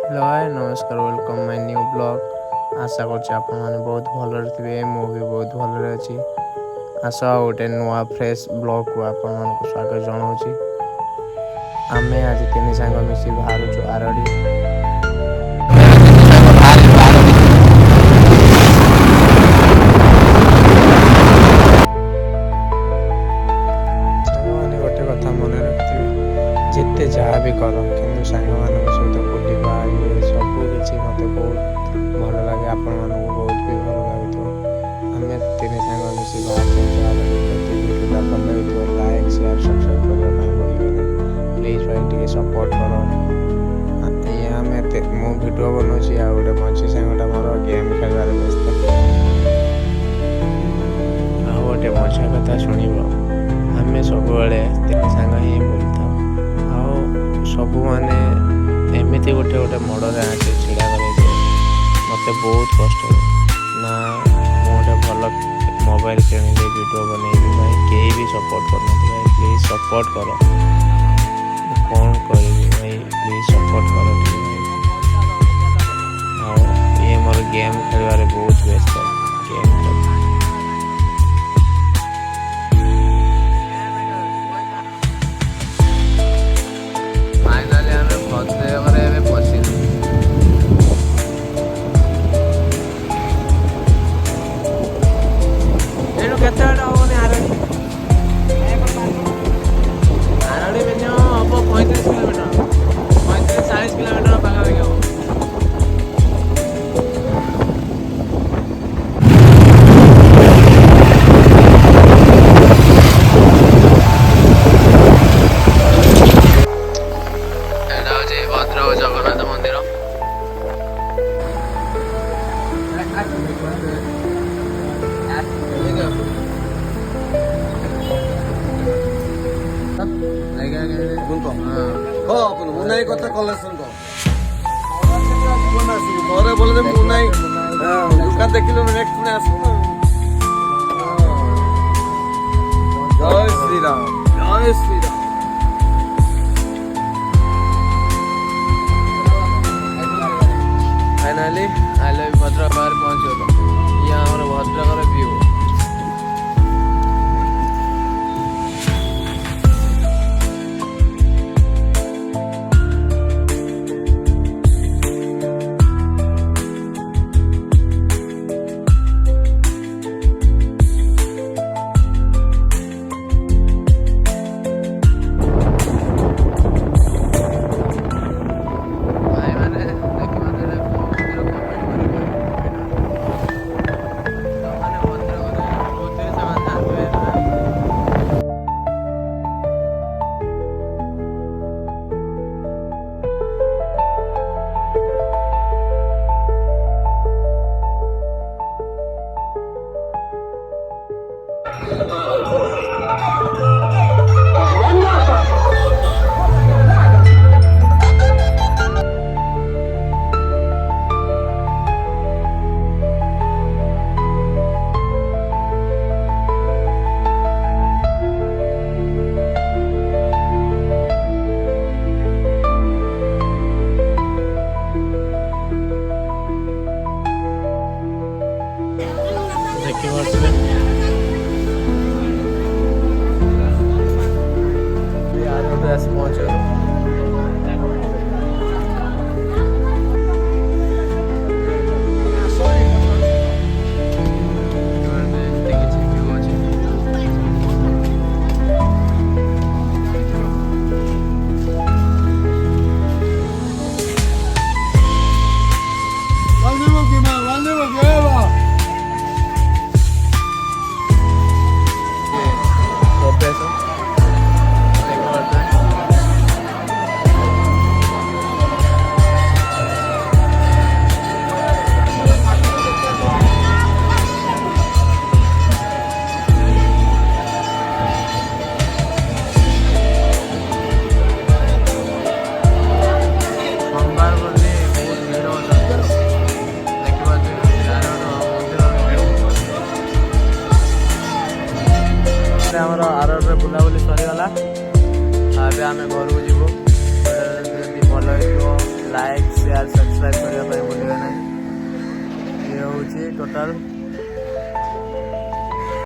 Hello hi नमस्कार welcome my new blog. आशा करछि आपण माने बहुत भलरे थिबे। मो भी बहुत भलरे अछि। आशा गोटे नुआ फ्रेश ब्लॉग को आपण मानक स्वागत जनाउछि। आमे आज तीन सांग मिसी बाहरुछु आरडी। साଙ୍ଗमाने गोटे कथा मन रखिथिबे, जेते जहाँ भी कर किंतु सांगमानक सहित बुलिबा ये सब किछि मते बहुत भल लागे। आपण मानक बहुत भी भल लागितो। आमे तीन सांग मिसी बाहरुछु आरडी। जति वीडियोटा भल लागितो लाइक शेयर सब्सक्राइब करबा ପାଇଁ भूलिबेनी। प्लीज भाई टिके सपोर्ट करो। ये आमे मो वीडियो बनौछि आ गोटे मझी सांगटा मोर गेम खेलबार व्यस्त। आ गोटे मजा कथा सुनिबो। आमे सबुबले तीन सांग ही बोलथाउ। आओ सबु माने एमिति गोटे गोटे मडरे आके छिड़ा करे जे मते बहुत कष्ट ना। मोटे भल मोबाइल किनिले वीडियो बनेबी भाई केही भी सपोर्ट करनथि भाई। प्लीज सपोर्ट करो। कौन करिबी भाई प्लीज सपोर्ट करो भाई। आओ ये मोर गेम खेलबारे बहुत व्यस्त। गेम फाइनली हमें भद्रकरे एबे पसिलु। एनु केते बाटा होने आरडी? आरडी मिनिमम हबो 35 किलोमीटर। 35-40 किलोमीटर पाखा पाखी हबो। एटा होजे भद्रक जगन्नाथ मंदिर। मुनाई कथा कलेक्शन घरे बोले मुनाई दुकान देखिल नेक्स्ट पुणे आसबो। जय श्री राम जय Shri Ram. Finally I love Bhadrak बाहर पहुंच गलो। ये हमर भद्रकर व्यू। भाई मैंने देखि माने मंदिर कमेंट करिबे। ସବସ୍କ୍ରାଇବ୍ କରିବା ପାଇଁ ଭୁଲିବେ ନାହିଁ। ଇଏ ହେଉଛି ଟୋଟାଲ୍